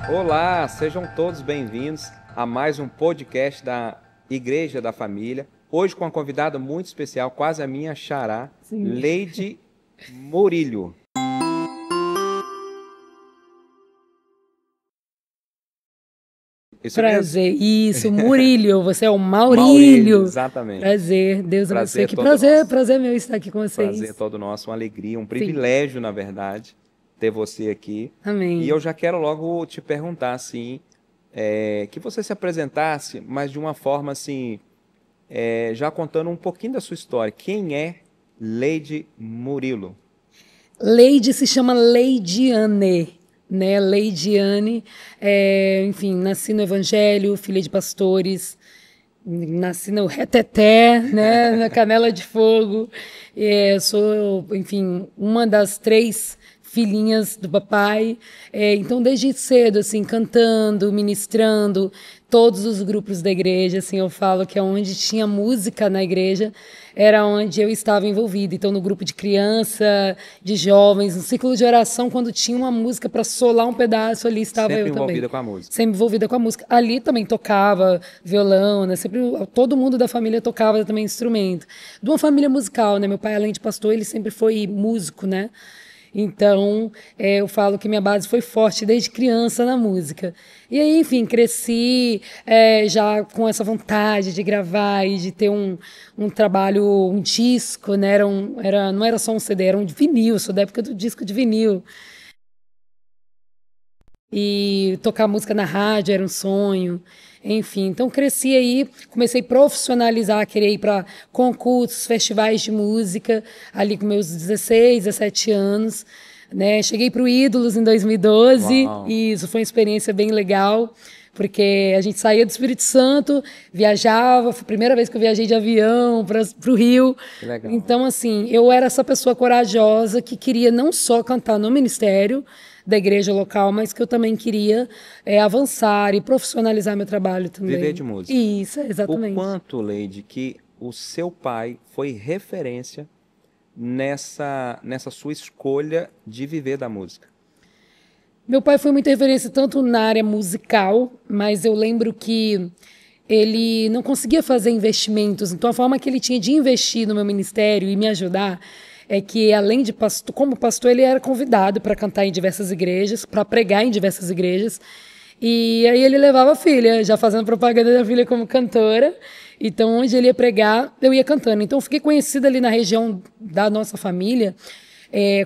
Olá, sejam todos bem-vindos a mais um podcast da Igreja da Família. Hoje com uma convidada muito especial, quase a minha xará, Sim. Leide Murilho. Isso Prazer, mesmo? isso, Murilho, você é o Maurílio, Maurílio. exatamente. Prazer, Deus Prazer abençoe. Que todo prazer, nosso. prazer meu estar aqui com Prazer vocês. todo nosso, uma alegria, um Sim, privilégio, na verdade, ter você aqui. E eu amém. já quero logo te perguntar, assim, que você se apresentasse, mas de uma forma, assim, já contando um pouquinho da sua história. Quem é Leide Murilo? Leide se chama Leidiane, né? Leidiane, enfim, nasci no Evangelho, filha de pastores, nasci no Reteté, né? Na Canela de Fogo. Sou, enfim, uma das 3 filhinhas do papai. Então, desde cedo, assim, cantando, ministrando, todos os grupos da igreja, assim, eu falo que onde tinha música na igreja era onde eu estava envolvida. Então, no grupo de criança, de jovens, no ciclo de oração, quando tinha uma música para solar um pedaço, ali estava Sempre eu também. envolvida com a música. Sempre envolvida com a música. Ali também tocava violão, né? Sempre todo mundo da família tocava também instrumento. De uma família musical, né? Meu pai, além de pastor, ele sempre foi músico, né? Então, eu falo que minha base foi forte desde criança na música. E aí, enfim, cresci já com essa vontade de gravar e de ter um trabalho, um disco, né? Não era só um CD, era um vinil, sou da época do disco de vinil. E tocar música na rádio era um sonho. Enfim, então cresci aí, comecei a profissionalizar, querer ir para concursos, festivais de música, ali com meus 16, 17 anos. Né? Cheguei para o Ídolos em 2012 Uau, e isso foi uma experiência bem legal, porque a gente saía do Espírito Santo, viajava, foi a primeira vez que eu viajei de avião para o Rio. que legal. Então, assim, eu era essa pessoa corajosa que queria não só cantar no ministério da igreja local, mas que eu também queria avançar e profissionalizar meu trabalho Viver também. de música. Isso, O exatamente. quanto, Leide, que o seu pai foi referência nessa sua escolha de viver da música? Meu pai foi muita referência tanto na área musical, mas eu lembro que ele não conseguia fazer investimentos. Então, a forma que ele tinha de investir no meu ministério e me ajudar é que, além de pastor, como pastor, ele era convidado para cantar em diversas igrejas, para pregar em diversas igrejas. E aí ele levava a filha, já fazendo propaganda da filha como cantora. Então, onde ele ia pregar, eu ia cantando. Então, eu fiquei conhecida ali na região da nossa família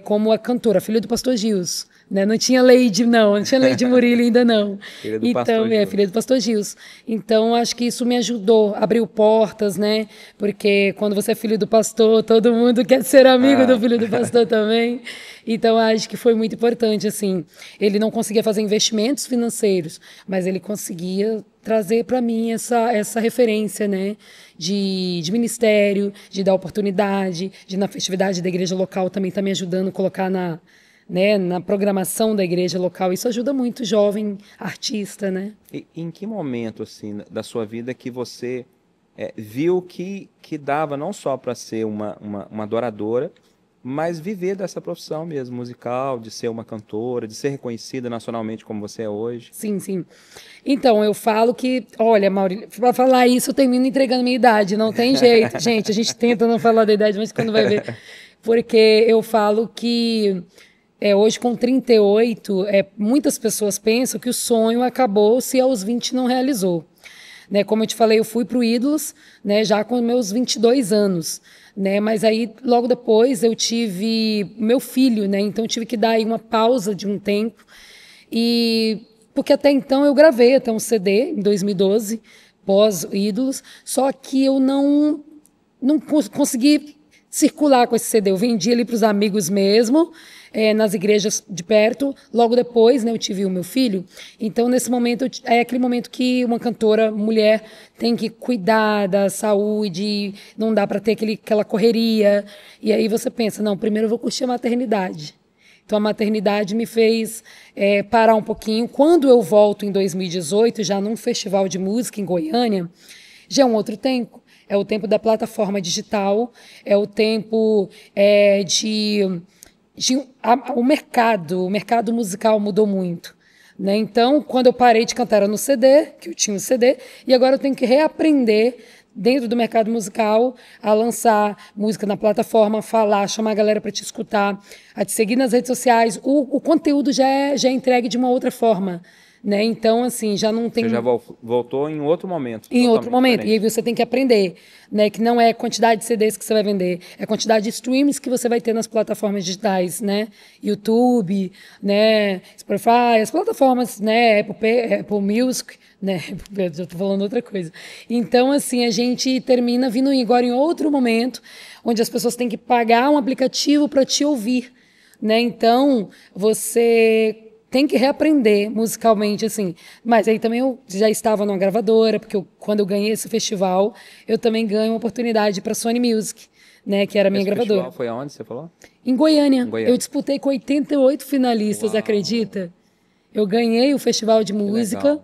como a cantora, filha do pastor Gils. Né? Não tinha Leide, não tinha Leide Murilo ainda não. Filha do Então, pastor Gil. filha do pastor Gils. Então, acho que isso me ajudou, abriu portas, né? Porque quando você é filho do pastor, todo mundo quer ser amigo do Ah, filho do pastor também. Então, acho que foi muito importante, assim. Ele não conseguia fazer investimentos financeiros, mas ele conseguia trazer para mim essa referência, né? De ministério, de dar oportunidade, de na festividade da igreja local também estar me ajudando a colocar na programação da igreja local. Isso ajuda muito o jovem artista, né? e em que momento assim da sua vida que você viu que dava não só para ser uma adoradora, mas viver dessa profissão mesmo, musical, de ser uma cantora, de ser reconhecida nacionalmente como você é hoje? Sim, sim. Então, eu falo que, olha, Maurílio, para falar isso, eu termino entregando minha idade, não tem jeito. Gente, a gente tenta não falar da idade, mas quando vai ver. Porque eu falo que hoje, com 38, muitas pessoas pensam que o sonho acabou se aos 20 não realizou. Né? Como eu te falei, eu fui para o Ídolos, né, já com meus 22 anos. Né? Mas aí, logo depois, eu tive meu filho, né? Então eu tive que dar aí uma pausa de um tempo. E porque até então eu gravei até um CD em 2012, pós Ídolos, só que eu não consegui circular com esse CD. Eu vendi ele para os amigos mesmo, nas igrejas de perto. Logo depois, né, eu tive o meu filho. Então, nesse momento, é aquele momento que uma cantora mulher tem que cuidar da saúde, não dá para ter aquela correria. E aí você pensa, não, primeiro eu vou curtir a maternidade. Então, a maternidade me fez parar um pouquinho. Quando eu volto em 2018, já num festival de música em Goiânia, já é um outro tempo. É o tempo da plataforma digital, é o tempo o mercado musical mudou muito. né? Então, quando eu parei de cantar era no CD, que eu tinha um CD, e agora eu tenho que reaprender dentro do mercado musical a lançar música na plataforma, falar, chamar a galera para te escutar, a te seguir nas redes sociais. O conteúdo já é entregue de uma outra forma, né? Então, assim, já não tem... Você já voltou em outro momento. Em outro momento. Diferente. E aí você tem que aprender, né? Que não é quantidade de CDs que você vai vender, é a quantidade de streams que você vai ter nas plataformas digitais, né? YouTube, né? Spotify, as plataformas, né? Apple Music, né? Eu já tô falando outra coisa. Então, assim, a gente termina vindo agora em outro momento, onde as pessoas têm que pagar um aplicativo para te ouvir, né? Então, você tem que reaprender musicalmente, assim. Mas aí também eu já estava numa gravadora, porque quando eu ganhei esse festival, eu também ganhei uma oportunidade para a Sony Music, né, que era a minha gravadora. Festival foi aonde, você falou? Em Goiânia. Em Goiânia. Eu disputei com 88 finalistas, Uau. acredita? Eu ganhei o festival de música,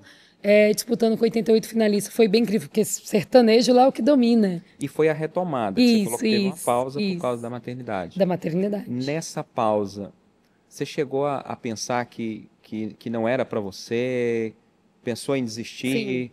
disputando com 88 finalistas. Foi bem incrível, porque sertanejo lá é o que domina. E foi a retomada. Você falou que teve uma pausa por causa da maternidade. Da maternidade. Nessa pausa, você chegou a pensar que não era para você? Pensou em desistir? Sim.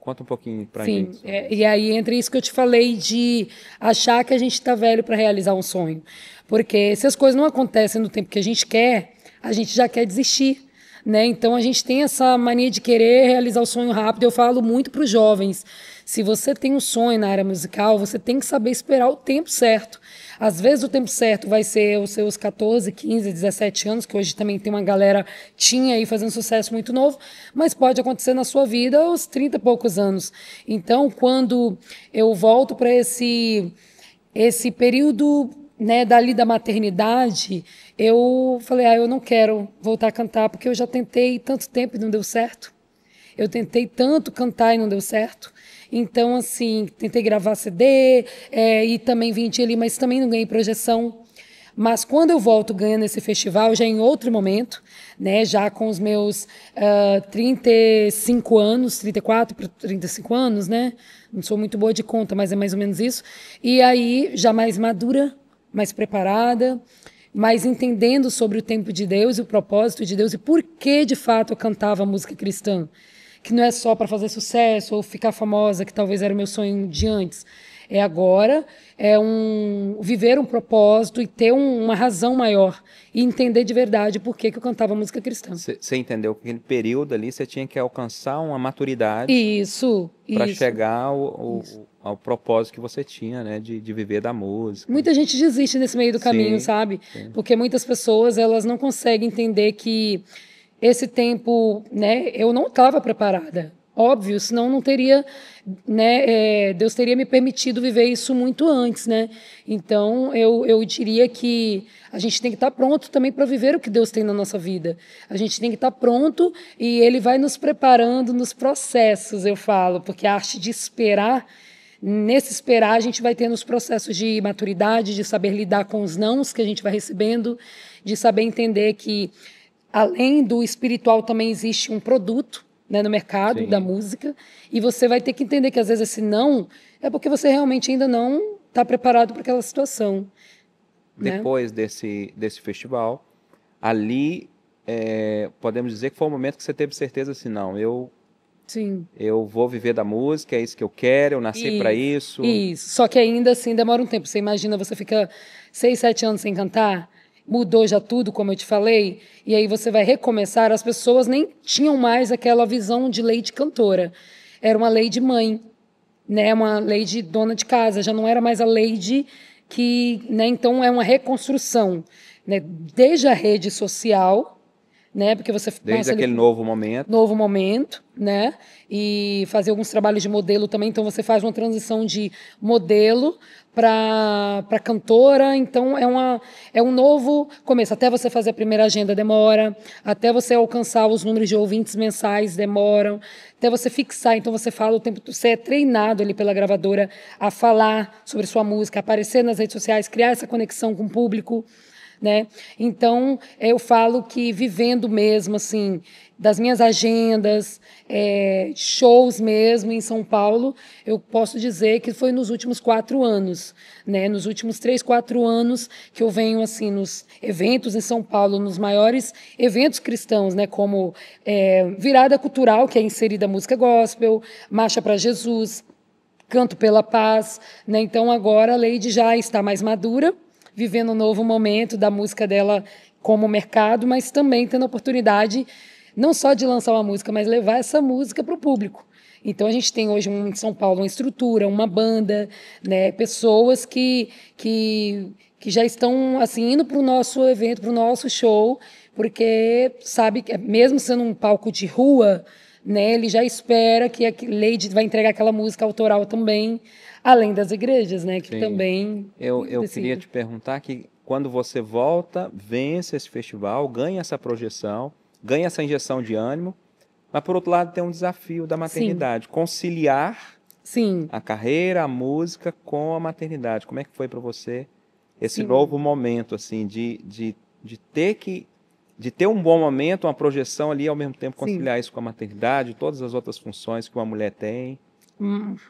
Conta um pouquinho pra gente. Sim, e aí entra isso que eu te falei de achar que a gente está velho para realizar um sonho. Porque se as coisas não acontecem no tempo que a gente quer, a gente já quer desistir, né? Então a gente tem essa mania de querer realizar o sonho rápido. Eu falo muito para os jovens, se você tem um sonho na área musical, você tem que saber esperar o tempo certo. Às vezes o tempo certo vai ser os seus 14, 15, 17 anos, que hoje também tem uma galera tinha aí fazendo sucesso muito novo, mas pode acontecer na sua vida aos 30 e poucos anos. Então, quando eu volto para esse período, né, dali da maternidade, eu falei, eu não quero voltar a cantar, porque eu já tentei tanto tempo e não deu certo. Eu tentei tanto cantar e não deu certo. Então, assim, tentei gravar CD e também vim ali, mas também não ganhei projeção. Mas quando eu volto ganhando esse festival, já em outro momento, né, já com os meus 35 anos, 34 para 35 anos, né? Não sou muito boa de conta, mas é mais ou menos isso. E aí, já mais madura, mais preparada, mais entendendo sobre o tempo de Deus e o propósito de Deus e por que, de fato, eu cantava música cristã. Que não é só para fazer sucesso ou ficar famosa, que talvez era o meu sonho de antes. É agora, viver um propósito e ter uma razão maior e entender de verdade por que eu cantava música cristã. Você entendeu que naquele período ali você tinha que alcançar uma maturidade para chegar ao propósito que você tinha, né, de viver da música. Muita gente desiste nesse meio do caminho, sabe? Sim. Porque muitas pessoas elas não conseguem entender que esse tempo, né, eu não estava preparada. Óbvio, senão não teria, né, Deus teria me permitido viver isso muito antes, né? Então, eu diria que a gente tem que estar pronto também para viver o que Deus tem na nossa vida. A gente tem que estar pronto e Ele vai nos preparando nos processos, eu falo, porque a arte de esperar, nesse esperar a gente vai tendo os processos de maturidade, de saber lidar com os nãos que a gente vai recebendo, de saber entender que além do espiritual, também existe um produto, né, no mercado da música, e você vai ter que entender que, às vezes, esse não é porque você realmente ainda não está preparado para aquela situação. Depois desse festival, ali, podemos dizer que foi o momento que você teve certeza assim, não, eu vou viver da música, é isso que eu quero, eu nasci para isso. Isso, só que ainda assim demora um tempo. Você imagina, você fica 6, 7 anos sem cantar, mudou já tudo, como eu te falei, e aí você vai recomeçar, as pessoas nem tinham mais aquela visão de Lady cantora. Era uma Lady mãe, né? Uma Lady dona de casa, já não era mais a Lady que, né? Então é uma reconstrução, né? Desde a rede social, né? Porque você desde aquele novo momento, né? E fazer alguns trabalhos de modelo também, então você faz uma transição de modelo para cantora, então é um novo começo. Até você fazer a primeira agenda demora, até você alcançar os números de ouvintes mensais demoram, até você fixar, então você fala o tempo, você é treinado ali pela gravadora a falar sobre sua música, aparecer nas redes sociais, criar essa conexão com o público, né? Então, eu falo que vivendo mesmo, assim, das minhas agendas, shows mesmo em São Paulo, eu posso dizer que foi nos últimos 4 anos, né? Nos últimos 3, 4 anos que eu venho assim nos eventos em São Paulo, nos maiores eventos cristãos, né? Como Virada Cultural, que é inserida a música gospel, Marcha para Jesus, Canto pela Paz, né? Então agora a Lady já está mais madura, vivendo um novo momento da música dela como mercado, mas também tendo a oportunidade não só de lançar uma música, mas levar essa música para o público. Então a gente tem hoje em São Paulo uma estrutura, uma banda, né? Pessoas que já estão assim indo para o nosso evento, para o nosso show, porque sabe que mesmo sendo um palco de rua, né, ele já espera que a Lady vai entregar aquela música autoral também, além das igrejas, né, que Sim. também Eu queria te perguntar que quando você volta, vence esse festival, ganha essa projeção, ganha essa injeção de ânimo, mas por outro lado tem um desafio da maternidade, conciliar a carreira, a música com a maternidade. Como é que foi para você esse novo momento assim de ter um bom momento, uma projeção ali, ao mesmo tempo conciliar isso com a maternidade, todas as outras funções que uma mulher tem?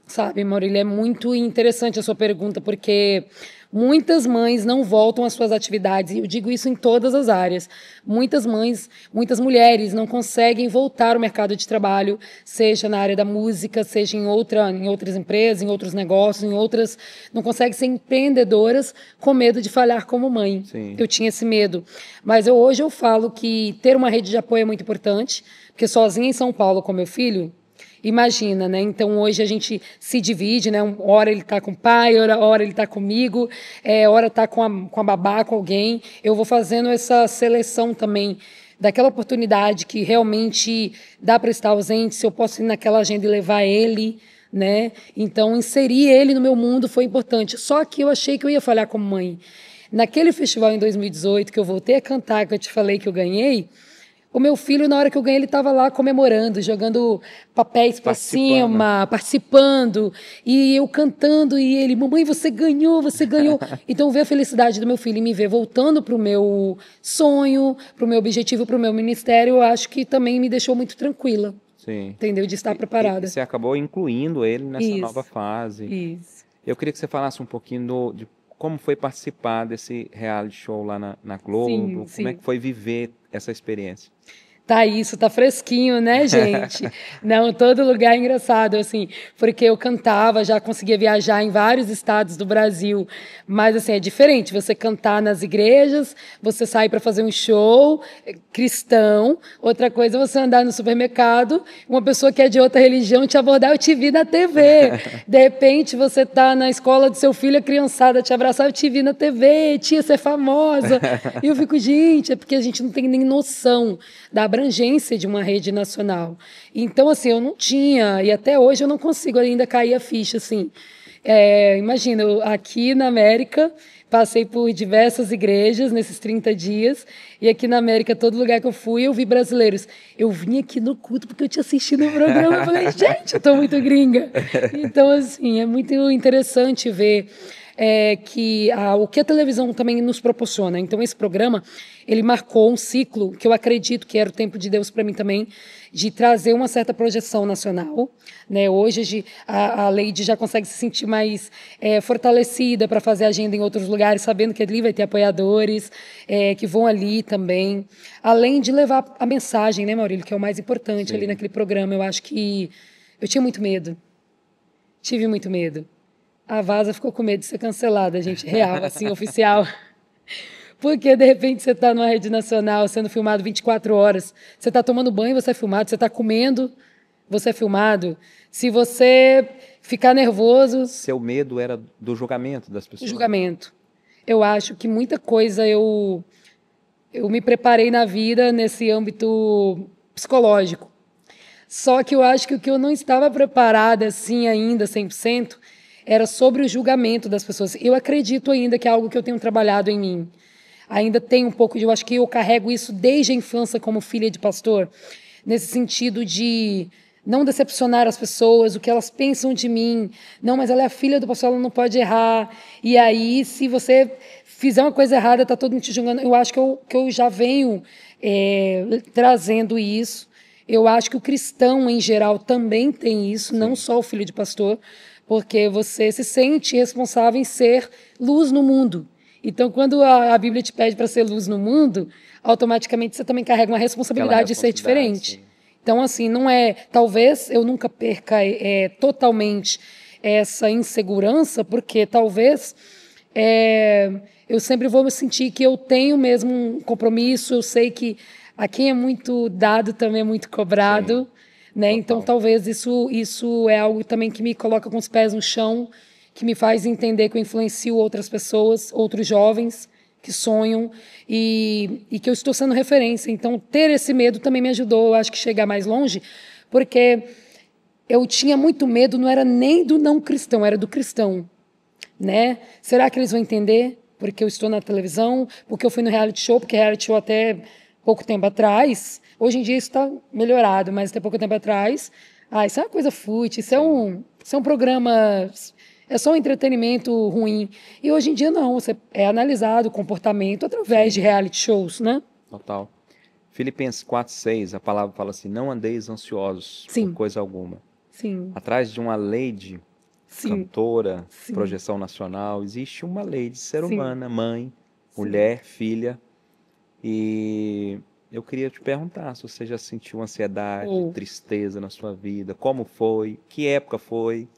Sabe, Maurílio, é muito interessante a sua pergunta, porque muitas mães não voltam às suas atividades, e eu digo isso em todas as áreas. Muitas mães, muitas mulheres não conseguem voltar ao mercado de trabalho, seja na área da música, seja em outras empresas, em outros negócios, não conseguem ser empreendedoras com medo de falhar como mãe. Sim. Eu tinha esse medo. Mas hoje eu falo que ter uma rede de apoio é muito importante, porque sozinha em São Paulo com meu filho, imagina, né? Então hoje a gente se divide, né? Hora ele está com o pai, hora ele está comigo, hora está com a babá, com alguém. Eu vou fazendo essa seleção também daquela oportunidade que realmente dá para estar ausente, se eu posso ir naquela agenda e levar ele, né? Então inserir ele no meu mundo foi importante. Só que eu achei que eu ia falhar como mãe. Naquele festival em 2018 que eu voltei a cantar, que eu te falei que eu ganhei, o meu filho, na hora que eu ganhei, ele estava lá comemorando, jogando papéis para cima, participando, e eu cantando, e ele, mamãe, você ganhou, você ganhou. Então, ver a felicidade do meu filho e me ver voltando para o meu sonho, para o meu objetivo, para o meu ministério, eu acho que também me deixou muito tranquila. Sim. Entendeu? De estar preparada. E você acabou incluindo ele nessa nova fase. Isso. Eu queria que você falasse um pouquinho de como foi participar desse reality show lá na Globo, como é que foi viver essa experiência? Tá isso, tá fresquinho, né, gente? Não, todo lugar é engraçado, assim, porque eu cantava, já conseguia viajar em vários estados do Brasil, mas, assim, é diferente você cantar nas igrejas, você sair para fazer um show cristão, outra coisa é você andar no supermercado, uma pessoa que é de outra religião te abordar, eu te vi na TV. De repente, você tá na escola do seu filho, a criançada te abraçar, eu te vi na TV, tia, você é famosa. E eu fico, gente, é porque a gente não tem nem noção da abrangência de uma rede nacional. Então, assim, eu não tinha, e até hoje eu não consigo ainda cair a ficha, assim. Imagina, eu, aqui na América, passei por diversas igrejas nesses 30 dias, e aqui na América, todo lugar que eu fui, eu vi brasileiros. Eu vim aqui no culto porque eu tinha assistido o programa, eu falei, gente, eu tô muito gringa. Então, assim, é muito interessante ver o que a televisão também nos proporciona. Então, esse programa, ele marcou um ciclo que eu acredito que era o tempo de Deus para mim também, de trazer uma certa projeção nacional, né? Hoje a Lady já consegue se sentir mais fortalecida para fazer agenda em outros lugares, sabendo que ali vai ter apoiadores que vão ali também, além de levar a mensagem, né, Maurílio, que é o mais importante. Sim. Ali naquele programa. Eu acho que eu tinha muito medo, tive muito medo. A Vaza ficou com medo de ser cancelada, gente, real, assim, oficial. Porque, de repente, você está numa rede nacional sendo filmado 24 horas. Você está tomando banho, você é filmado. Você está comendo, você é filmado. Se você ficar nervoso... Seu medo era do julgamento das pessoas? Do julgamento. Eu acho que muita coisa eu me preparei na vida nesse âmbito psicológico. Só que eu acho que o que eu não estava preparada, assim, ainda, 100%, era sobre o julgamento das pessoas. Eu acredito ainda que é algo que eu tenho trabalhado em mim. Ainda tem um pouco de... Eu acho que eu carrego isso desde a infância como filha de pastor, nesse sentido de não decepcionar as pessoas, o que elas pensam de mim. Não, mas ela é a filha do pastor, ela não pode errar. E aí, se você fizer uma coisa errada, está todo mundo te julgando. Eu acho que eu já venho trazendo isso Eu acho que o cristão, em geral, também tem isso, não só o filho de pastor, porque você se sente responsável em ser luz no mundo. Então, quando a Bíblia te pede para ser luz no mundo, automaticamente você também carrega uma responsabilidade de ser diferente. Sim. Então, assim, não é... Talvez eu nunca perca totalmente essa insegurança, porque talvez eu sempre vou me sentir que eu tenho mesmo um compromisso, eu sei que a quem é muito dado também é muito cobrado, né? Então, talvez isso é algo também que me coloca com os pés no chão, que me faz entender que eu influencio outras pessoas, outros jovens que sonham e que eu estou sendo referência. Então, ter esse medo também me ajudou, eu acho que chegar mais longe, porque eu tinha muito medo, não era nem do não cristão, era do cristão, né? Será que eles vão entender? Porque eu estou na televisão, porque eu fui no reality show, porque reality show até pouco tempo atrás, hoje em dia isso está melhorado, mas até pouco tempo atrás, isso é uma coisa fútil, isso é um programa, é só um entretenimento ruim. E hoje em dia não, você é analisado o comportamento através de reality shows, né? Total. Filipenses 4:6, a palavra fala assim, não andeis ansiosos por coisa alguma. Sim. Atrás de uma lei de cantora, projeção nacional, existe uma lei de ser humana, mãe, mulher, filha. E eu queria te perguntar se você já sentiu ansiedade, tristeza na sua vida, como foi, que época foi?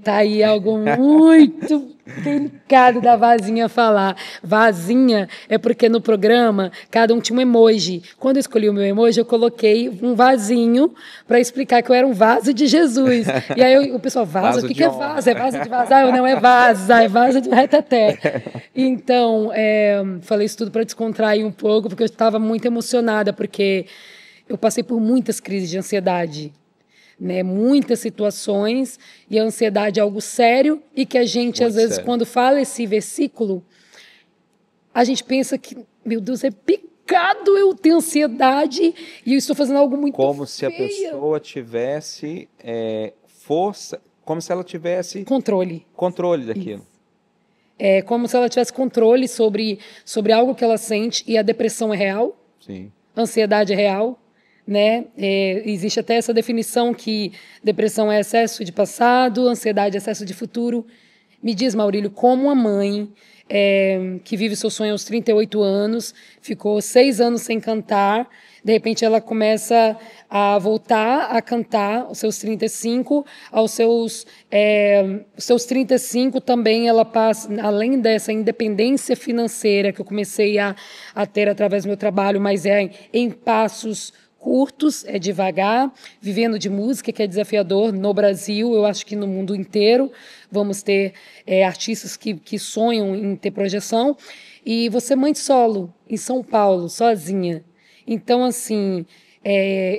Tá aí algo muito delicado da Vazinha falar. Vazinha é porque no programa cada um tinha um emoji. Quando eu escolhi o meu emoji, eu coloquei um vasinho para explicar que eu era um vaso de Jesus. E aí o pessoal, vaso? O que é vaso? É vaso de vazar? Eu não, é vaza, é vaso de reteté. Então, falei isso tudo para descontrair um pouco, porque eu estava muito emocionada, porque eu passei por muitas crises de ansiedade. Né, muitas situações, e a ansiedade é algo sério, e que a gente, às vezes, quando fala esse versículo, a gente pensa que, meu Deus, é pecado eu ter ansiedade e eu estou fazendo algo muito como se a pessoa tivesse força, como se ela tivesse controle daquilo. Isso. É como se ela tivesse controle sobre algo que ela sente, e a depressão é real, a ansiedade é real, né? Existe até essa definição que depressão é excesso de passado, ansiedade é excesso de futuro. Me diz, Maurílio, como uma mãe que vive seu sonho aos 38 anos, ficou 6 anos sem cantar, de repente ela começa a voltar a cantar aos seus 35, aos seus 35 também ela passa, além dessa independência financeira que eu comecei a ter através do meu trabalho, mas em passos curtos, é devagar, vivendo de música, que é desafiador no Brasil, eu acho que no mundo inteiro vamos ter artistas que sonham em ter projeção, e você mãe solo, em São Paulo, sozinha. Então, assim,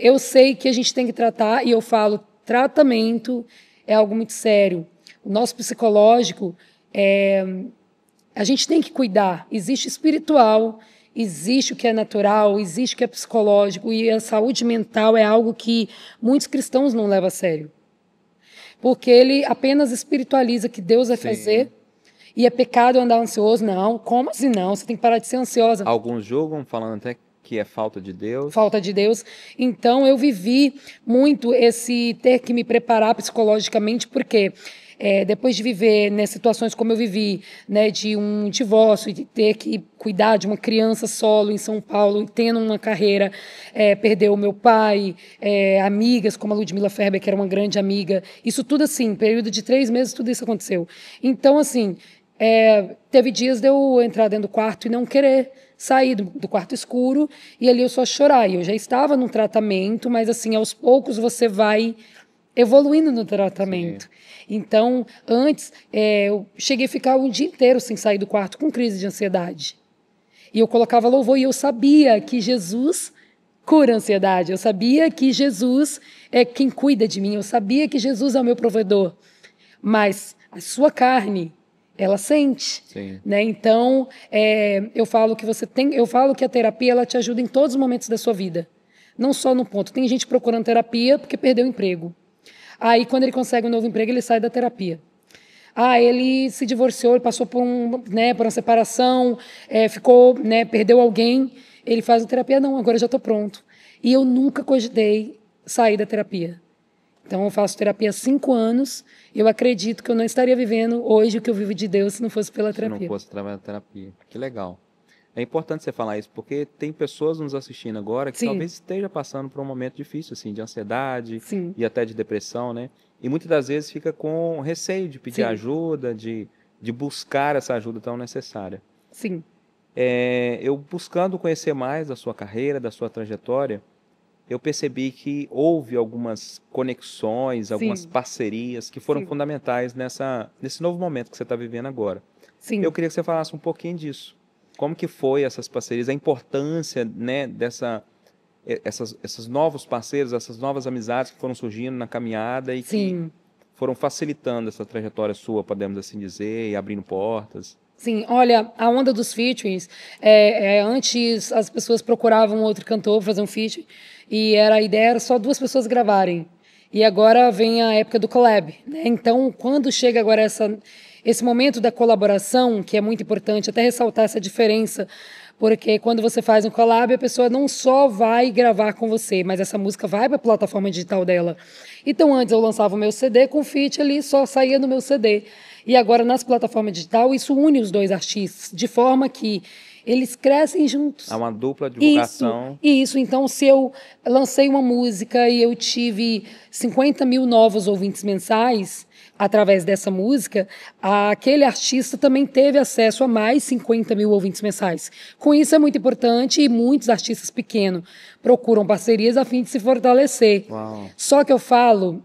eu sei que a gente tem que tratar, e eu falo, tratamento é algo muito sério. O nosso psicológico, a gente tem que cuidar, existe espiritual, existe o que é natural, existe o que é psicológico, e a saúde mental é algo que muitos cristãos não levam a sério. Porque ele apenas espiritualiza que Deus vai fazer, e é pecado andar ansioso. Não, como assim não? Você tem que parar de ser ansiosa. Alguns julgam, falando até que é falta de Deus. Falta de Deus. Então, eu vivi muito esse ter que me preparar psicologicamente, porque depois de viver situações como eu vivi, né, de um divórcio, de ter que cuidar de uma criança solo em São Paulo, e tendo uma carreira, perdeu o meu pai, amigas como a Ludmila Ferber, que era uma grande amiga, isso tudo assim, período de 3 meses, tudo isso aconteceu. Então, assim, teve dias de eu entrar dentro do quarto e não querer sair do quarto escuro, e ali eu só chorar. E eu já estava num tratamento, mas assim, aos poucos você vai evoluindo no tratamento. Sim. Então, antes, eu cheguei a ficar um dia inteiro sem sair do quarto com crise de ansiedade. E eu colocava louvor, e eu sabia que Jesus cura a ansiedade, eu sabia que Jesus é quem cuida de mim, eu sabia que Jesus é o meu provedor. Mas a sua carne, ela sente, né? Então, eu falo que a terapia ela te ajuda em todos os momentos da sua vida, não só no ponto. Tem gente procurando terapia porque perdeu o emprego. Aí, quando ele consegue um novo emprego, ele sai da terapia. Ele se divorciou, ele passou por uma separação, perdeu alguém, ele faz a terapia. Não, agora já estou pronto. E eu nunca cogitei sair da terapia. Então, eu faço terapia há 5 anos. Eu acredito que eu não estaria vivendo hoje o que eu vivo de Deus se não fosse pela terapia. Se não fosse trabalhar na terapia. Que legal. É importante você falar isso, porque tem pessoas nos assistindo agora que Sim. talvez esteja passando por um momento difícil, assim, de ansiedade Sim. e até de depressão, né? E muitas das vezes fica com receio de pedir Sim. ajuda, de buscar essa ajuda tão necessária. Sim. Eu buscando conhecer mais da sua carreira, da sua trajetória, eu percebi que houve algumas conexões, algumas Sim. parcerias que foram Sim. fundamentais nesse novo momento que você está vivendo agora. Sim. Eu queria que você falasse um pouquinho disso. Como que foi essas parcerias, a importância, né, esses novos parceiros, essas novas amizades que foram surgindo na caminhada e Sim. que foram facilitando essa trajetória sua, podemos assim dizer, e abrindo portas. Sim, olha, a onda dos featurings, antes as pessoas procuravam outro cantor para fazer um feat, e a ideia era só 2 pessoas gravarem. E agora vem a época do collab, né? Então, quando chega agora esse momento da colaboração, que é muito importante, até ressaltar essa diferença, porque quando você faz um collab, a pessoa não só vai gravar com você, mas essa música vai para a plataforma digital dela. Então, antes eu lançava o meu CD com feat ali, só saía no meu CD. E agora, nas plataformas digitais, isso une os 2 artistas, de forma que eles crescem juntos. Há uma dupla divulgação. Isso. Então, se eu lancei uma música e eu tive 50 mil novos ouvintes mensais através dessa música, aquele artista também teve acesso a mais 50 mil ouvintes mensais. Com isso é muito importante e muitos artistas pequenos procuram parcerias a fim de se fortalecer. Uau. Só que eu falo...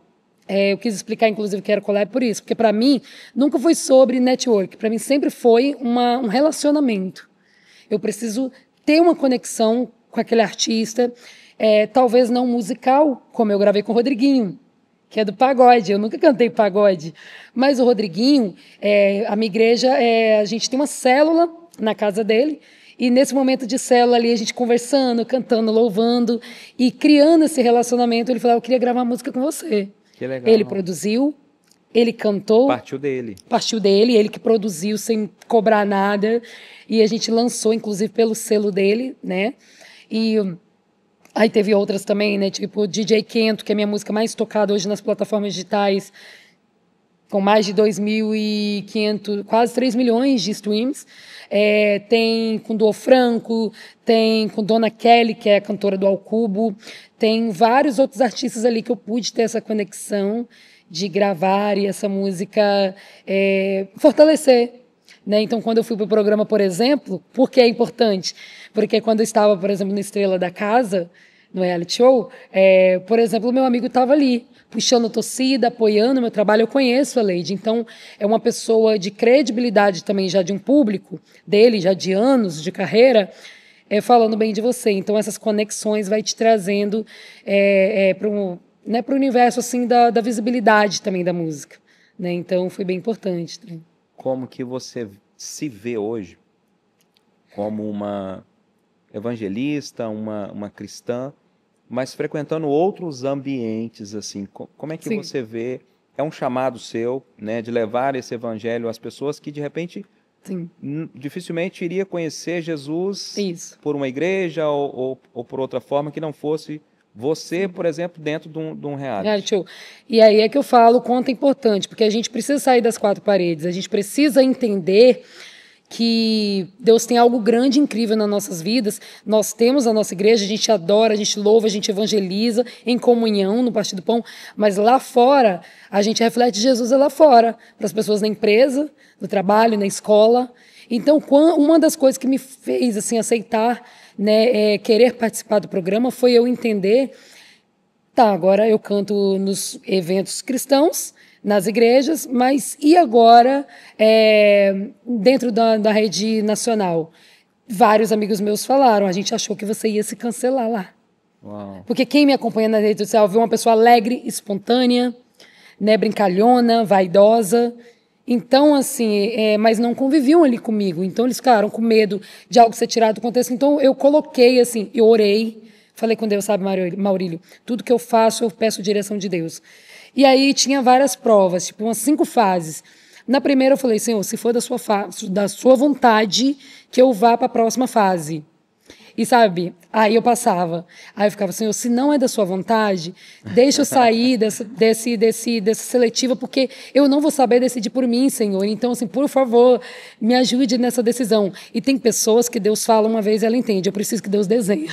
eu quis explicar, inclusive, que era collab por isso, porque para mim nunca foi sobre network, para mim sempre foi um relacionamento. Eu preciso ter uma conexão com aquele artista, talvez não musical, como eu gravei com o Rodriguinho, que é do pagode. Eu nunca cantei pagode, mas o Rodriguinho, a minha igreja, a gente tem uma célula na casa dele, e nesse momento de célula ali, a gente conversando, cantando, louvando e criando esse relacionamento, ele falou: eu queria gravar música com você. Que legal. Ele produziu, ele cantou. Partiu dele. Partiu dele, ele que produziu sem cobrar nada. E a gente lançou, inclusive, pelo selo dele, né? E aí teve outras também, né? Tipo DJ Kento, que é a minha música mais tocada hoje nas plataformas digitais, com mais de 2.500, quase 3 milhões de streams. Tem com Duo Franco, tem com Dona Kelly, que é a cantora do Ao Cubo, tem vários outros artistas ali que eu pude ter essa conexão de gravar e essa música fortalecer. Né? Então, quando eu fui para o programa, por exemplo, por que é importante? Porque quando eu estava, por exemplo, no Estrela da Casa, no reality show, por exemplo, o meu amigo estava ali, puxando a torcida, apoiando o meu trabalho. Eu conheço a Lady, então é uma pessoa de credibilidade também já de um público, dele já de anos de carreira, falando bem de você. Então essas conexões vai te trazendo para o universo assim, da visibilidade também da música. Né? Então foi bem importante. Também. Como que você se vê hoje como uma evangelista, uma cristã, mas frequentando outros ambientes, assim, como é que Sim. você vê? É um chamado seu, né, de levar esse evangelho às pessoas que, de repente, Sim. dificilmente iria conhecer Jesus Isso. por uma igreja ou por outra forma que não fosse você, por exemplo, dentro de um reality show. E aí é que eu falo o quanto é importante, porque a gente precisa sair das 4 paredes, a gente precisa entender que Deus tem algo grande e incrível nas nossas vidas. Nós temos a nossa igreja, a gente adora, a gente louva, a gente evangeliza em comunhão no Partir do Pão, mas lá fora, a gente reflete Jesus lá fora, para as pessoas na empresa, no trabalho, na escola. Então, uma das coisas que me fez assim, aceitar, né, querer participar do programa foi eu entender, agora eu canto nos eventos cristãos, nas igrejas, mas e agora dentro da rede nacional? Vários amigos meus falaram, a gente achou que você ia se cancelar lá. Uau. Porque quem me acompanha na rede social vê uma pessoa alegre, espontânea, né, brincalhona, vaidosa. Então, assim, mas não conviviam ali comigo. Então, eles ficaram com medo de algo ser tirado do contexto. Então, eu coloquei, assim, eu orei, falei com Deus, sabe, Maurílio, tudo que eu faço, eu peço direção de Deus. E aí tinha várias provas, tipo umas 5 fases. Na primeira eu falei, Senhor, se for da sua vontade, que eu vá para a próxima fase. E sabe, aí eu passava. Aí eu ficava, Senhor, se não é da sua vontade, deixa eu sair dessa seletiva, porque eu não vou saber decidir por mim, Senhor. Então, assim, por favor, me ajude nessa decisão. E tem pessoas que Deus fala uma vez e ela entende. Eu preciso que Deus desenhe.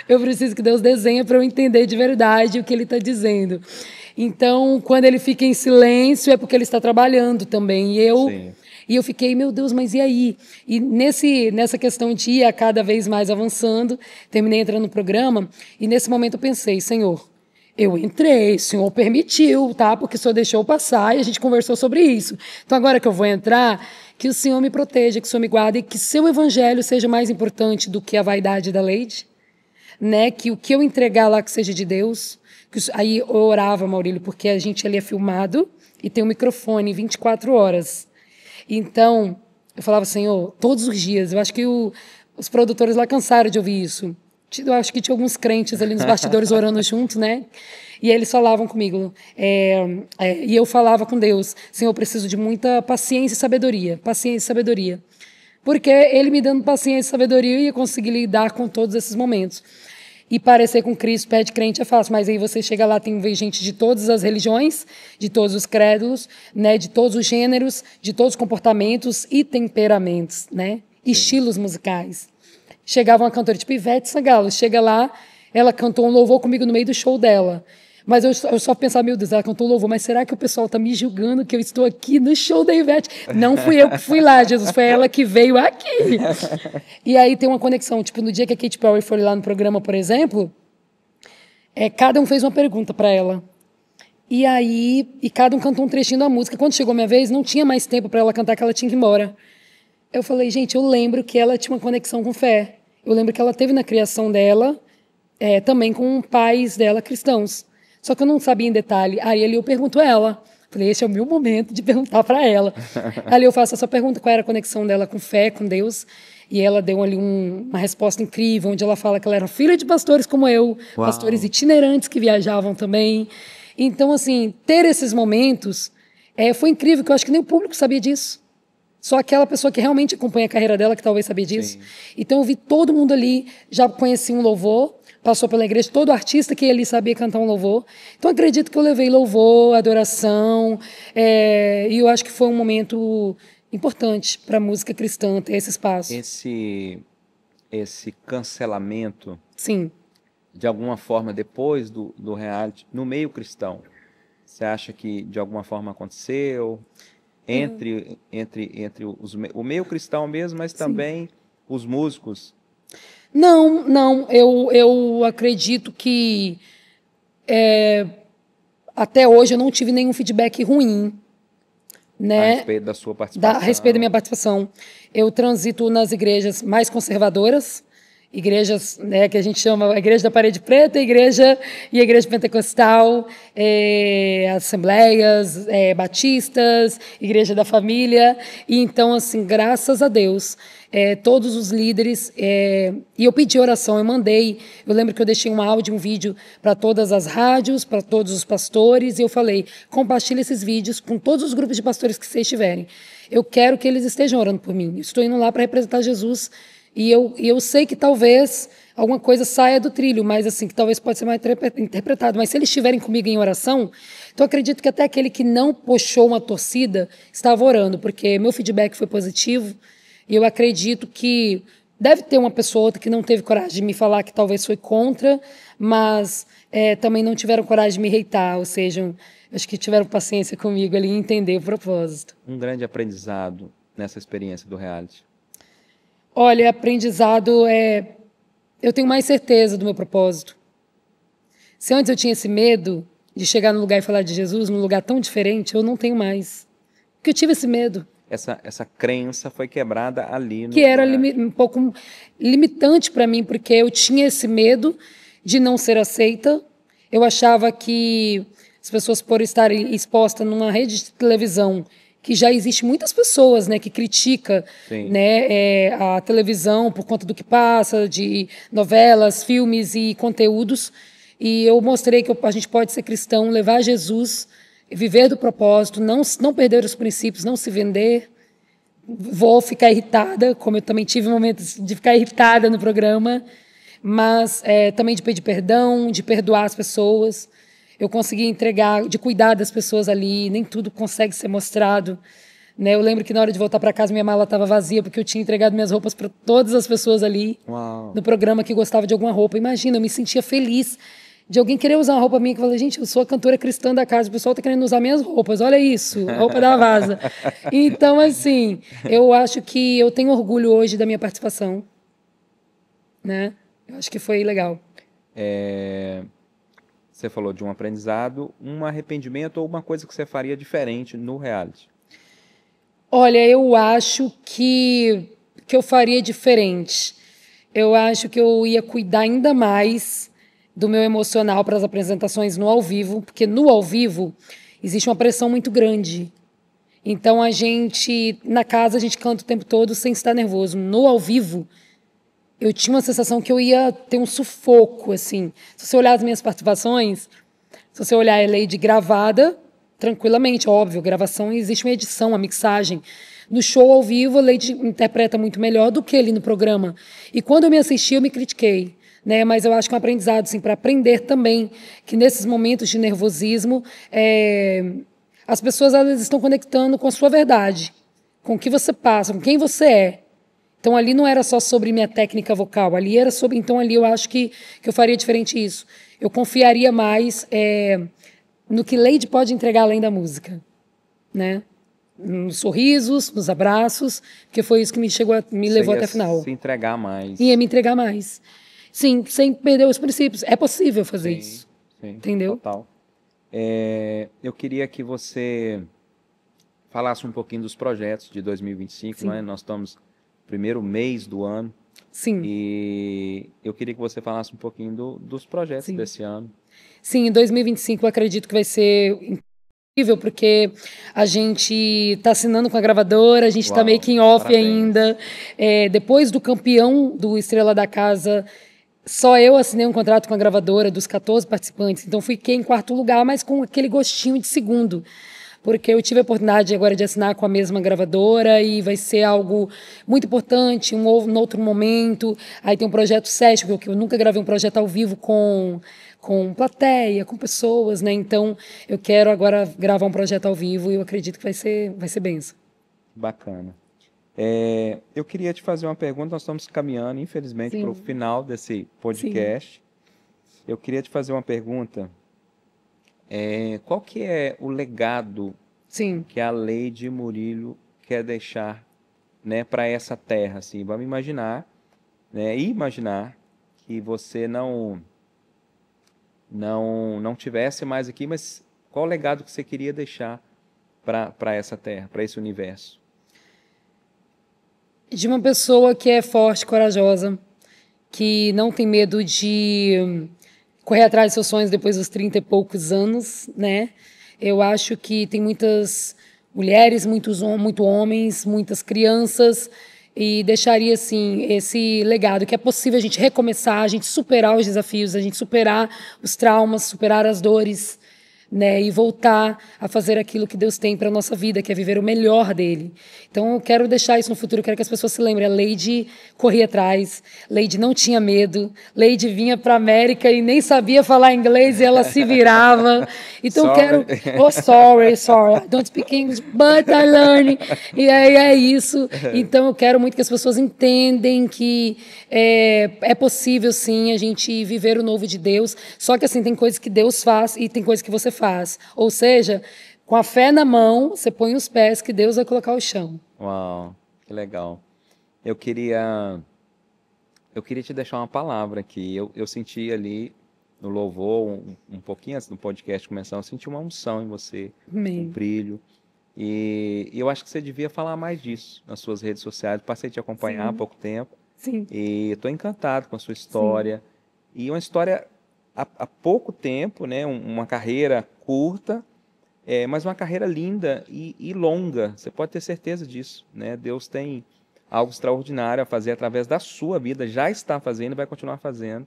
Eu preciso que Deus desenhe para eu entender de verdade o que Ele está dizendo. Então, quando Ele fica em silêncio, é porque Ele está trabalhando também. E eu fiquei, meu Deus, mas e aí? E nessa questão de ir a cada vez mais avançando, terminei entrando no programa, e nesse momento eu pensei, Senhor, eu entrei, o Senhor permitiu, tá? Porque o Senhor deixou passar e a gente conversou sobre isso. Então, agora que eu vou entrar, que o Senhor me proteja, que o Senhor me guarde, e que seu evangelho seja mais importante do que a vaidade da Lady, né? Que o que eu entregar lá que seja de Deus. Aí eu orava, Maurílio, porque a gente ali é filmado e tem um microfone 24 horas. Então, eu falava, Senhor, todos os dias. Eu acho que os produtores lá cansaram de ouvir isso. Eu acho que tinha alguns crentes ali nos bastidores orando juntos, né? E aí eles falavam comigo. E eu falava com Deus, Senhor, eu preciso de muita paciência e sabedoria. Paciência e sabedoria. Porque Ele me dando paciência e sabedoria, eu ia conseguir lidar com todos esses momentos. E parecer com Cristo, pé de crente é fácil, mas aí você chega lá, tem gente de todas as religiões, de todos os credos, né, de todos os gêneros, de todos os comportamentos e temperamentos, né, estilos musicais. Chegava uma cantora tipo Ivete Sangalo, chega lá, ela cantou um louvor comigo no meio do show dela. Mas eu só pensava, meu Deus, ela cantou louvor, mas será que o pessoal está me julgando que eu estou aqui no show da Ivete? Não fui eu que fui lá, Jesus, foi ela que veio aqui. E aí tem uma conexão, tipo, no dia que a Katy Perry foi lá no programa, por exemplo, cada um fez uma pergunta para ela. E cada um cantou um trechinho da música. Quando chegou a minha vez, não tinha mais tempo para ela cantar, que ela tinha que ir embora. Eu falei, gente, eu lembro que ela tinha uma conexão com fé. Eu lembro que ela teve na criação dela, também com pais dela cristãos. Só que eu não sabia em detalhe. Aí ali eu pergunto a ela. Falei, esse é o meu momento de perguntar para ela. Ali eu faço essa pergunta, qual era a conexão dela com fé, com Deus. E ela deu ali uma resposta incrível, onde ela fala que ela era filha de pastores como eu, Uau. Pastores itinerantes que viajavam também. Então, assim, ter esses momentos foi incrível, que eu acho que nem o público sabia disso. Só aquela pessoa que realmente acompanha a carreira dela que talvez sabia disso. Sim. Então eu vi todo mundo ali, já conhecia um louvor, passou pela igreja, todo artista que ali sabia cantar um louvor. Então, acredito que eu levei louvor, adoração, e eu acho que foi um momento importante para a música cristã ter esse espaço. Esse cancelamento, sim, de alguma forma, depois do reality, no meio cristão, você acha que de alguma forma aconteceu? Entre o meio cristão mesmo, mas também os músicos? Não, eu acredito que até hoje eu não tive nenhum feedback ruim, né? A respeito da sua participação. A respeito da minha participação. Eu transito nas igrejas mais conservadoras, igrejas, né, que a gente chama a Igreja da Parede Preta, a Igreja Pentecostal, assembleias, batistas, Igreja da Família. E então, assim, graças a Deus, todos os líderes, e eu pedi oração, eu mandei, eu lembro que eu deixei um áudio, um vídeo para todas as rádios, para todos os pastores, e eu falei, compartilhe esses vídeos com todos os grupos de pastores que vocês tiverem. Eu quero que eles estejam orando por mim. Eu estou indo lá para representar Jesus. E eu sei que talvez alguma coisa saia do trilho, mas assim, que talvez pode ser mais interpretado. Mas se eles estiverem comigo em oração, então acredito que até aquele que não puxou uma torcida estava orando, porque meu feedback foi positivo. E eu acredito que deve ter uma pessoa ou outra que não teve coragem de me falar que talvez foi contra, mas também não tiveram coragem de me hatear, ou seja, acho que tiveram paciência comigo ali e entender o propósito. Um grande aprendizado nessa experiência do reality. Olha, aprendizado eu tenho mais certeza do meu propósito. Se antes eu tinha esse medo de chegar num lugar e falar de Jesus, num lugar tão diferente, eu não tenho mais. Porque eu tive esse medo. Essa crença foi quebrada ali. Que era um pouco limitante para mim, porque eu tinha esse medo de não ser aceita. Eu achava que as pessoas, por estarem expostas numa rede de televisão, que já existe muitas pessoas, né, que critica, né, a televisão por conta do que passa, de novelas, filmes e conteúdos. E eu mostrei que a gente pode ser cristão, levar Jesus, viver do propósito, não perder os princípios, não se vender, vou ficar irritada, como eu também tive momentos de ficar irritada no programa, mas também de pedir perdão, de perdoar as pessoas. Eu consegui entregar, de cuidar das pessoas ali, nem tudo consegue ser mostrado. Né? Eu lembro que na hora de voltar para casa, minha mala estava vazia, porque eu tinha entregado minhas roupas para todas as pessoas ali. Uau. No programa que gostava de alguma roupa. Imagina, eu me sentia feliz de alguém querer usar uma roupa minha, que eu falei, gente, eu sou a cantora cristã da casa, o pessoal está querendo usar minhas roupas, olha isso, a roupa da Vaza. Então, assim, eu acho que eu tenho orgulho hoje da minha participação, né? Eu acho que foi legal. Você falou de um aprendizado, um arrependimento ou uma coisa que você faria diferente no reality? Olha, eu acho que eu faria diferente. Eu acho que eu ia cuidar ainda mais do meu emocional para as apresentações no ao vivo, porque no ao vivo existe uma pressão muito grande. Então, na casa, a gente canta o tempo todo sem estar nervoso. No ao vivo, eu tinha uma sensação que eu ia ter um sufoco, assim. Se você olhar as minhas participações, se você olhar a Lady gravada, tranquilamente, óbvio, gravação, existe uma edição, uma mixagem. No show ao vivo, a Lady interpreta muito melhor do que ele no programa. E quando eu me assisti, eu me critiquei. Né? Mas eu acho que é um aprendizado, assim, para aprender também que nesses momentos de nervosismo, as pessoas elas estão conectando com a sua verdade, com o que você passa, com quem você é. Então, ali não era só sobre minha técnica vocal, ali era sobre... Então, ali eu acho que eu faria diferente isso. Eu confiaria mais no que Lady pode entregar além da música, né? Nos sorrisos, nos abraços, porque foi isso que me levou até o final. Se entregar mais. Ia me entregar mais. Sim, sem perder os princípios. É possível fazer isso. Sim, entendeu? Total. Eu queria que você falasse um pouquinho dos projetos de 2025, não é? Nós estamos no primeiro mês do ano. Sim. E eu queria que você falasse um pouquinho dos projetos desse ano. Sim, em 2025 eu acredito que vai ser incrível, porque a gente está assinando com a gravadora, a gente está meio que em off ainda. Depois do campeão do Estrela da Casa, só eu assinei um contrato com a gravadora dos 14 participantes. Então fiquei em quarto lugar, mas com aquele gostinho de segundo. Porque eu tive a oportunidade agora de assinar com a mesma gravadora e vai ser algo muito importante, um outro momento. Aí tem um projeto Session, que eu nunca gravei um projeto ao vivo com plateia, com pessoas, né? Então eu quero agora gravar um projeto ao vivo e eu acredito que vai ser benção. Bacana. Eu queria te fazer uma pergunta, nós estamos caminhando, infelizmente, para o final desse podcast. Sim. Eu queria te fazer uma pergunta. Qual que é o legado que a Lady Murilo quer deixar, né, para essa terra? Assim? Vamos imaginar, né, que você não tivesse mais aqui, mas qual o legado que você queria deixar para essa terra, para esse universo? De uma pessoa que é forte, corajosa, que não tem medo de correr atrás dos seus sonhos depois dos 30 e poucos anos, né? Eu acho que tem muitas mulheres, muitos homens, muitas crianças, e deixaria, assim, esse legado, que é possível a gente recomeçar, a gente superar os desafios, a gente superar os traumas, superar as dores, né, e voltar a fazer aquilo que Deus tem para a nossa vida, que é viver o melhor dele. Então, eu quero deixar isso no futuro, eu quero que as pessoas se lembrem. A Lady corria atrás, Lady não tinha medo, Lady vinha para a América e nem sabia falar inglês e ela se virava. Então, eu quero... Oh, sorry, I don't speak English, but I learn. E aí é isso. Então, eu quero muito que as pessoas entendam que é possível, sim, a gente viver o novo de Deus. Só que, assim, tem coisas que Deus faz e tem coisas que você faz. Ou seja, com a fé na mão, você põe os pés que Deus vai colocar o chão. Uau, que legal. Eu queria te deixar uma palavra aqui. Eu senti ali no louvor, um pouquinho antes do podcast começar, eu senti uma unção em você, um brilho. E eu acho que você devia falar mais disso nas suas redes sociais. Passei a te acompanhar há pouco tempo. Sim. E estou encantado com a sua história. Sim. E uma história há pouco tempo, né? Uma carreira curta, mas uma carreira linda e longa. Você pode ter certeza disso, né? Deus tem algo extraordinário a fazer através da sua vida, já está fazendo e vai continuar fazendo.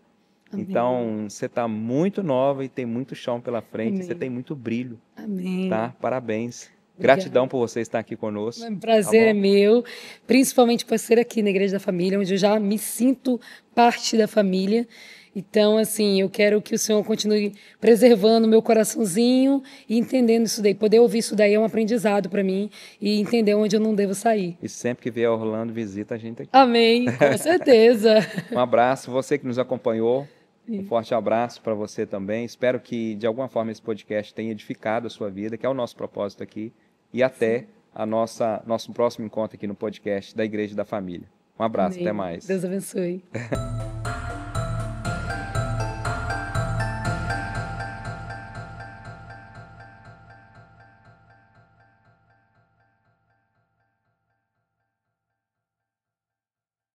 Amém. Então, você está muito nova e tem muito chão pela frente, você tem muito brilho. Amém. Tá? Parabéns. Gratidão por você estar aqui conosco. O prazer é meu, principalmente por ser aqui na Igreja da Família, onde eu já me sinto parte da família. Então, assim, eu quero que o Senhor continue preservando o meu coraçãozinho e entendendo isso daí. Poder ouvir isso daí é um aprendizado para mim e entender onde eu não devo sair. E sempre que vier a Orlando, visita a gente aqui. Amém, com certeza. Um abraço, você que nos acompanhou. Um forte abraço para você também. Espero que, de alguma forma, esse podcast tenha edificado a sua vida, que é o nosso propósito aqui. E até nosso próximo encontro aqui no podcast da Igreja da Família. Um abraço, Amém. até mais. Deus abençoe.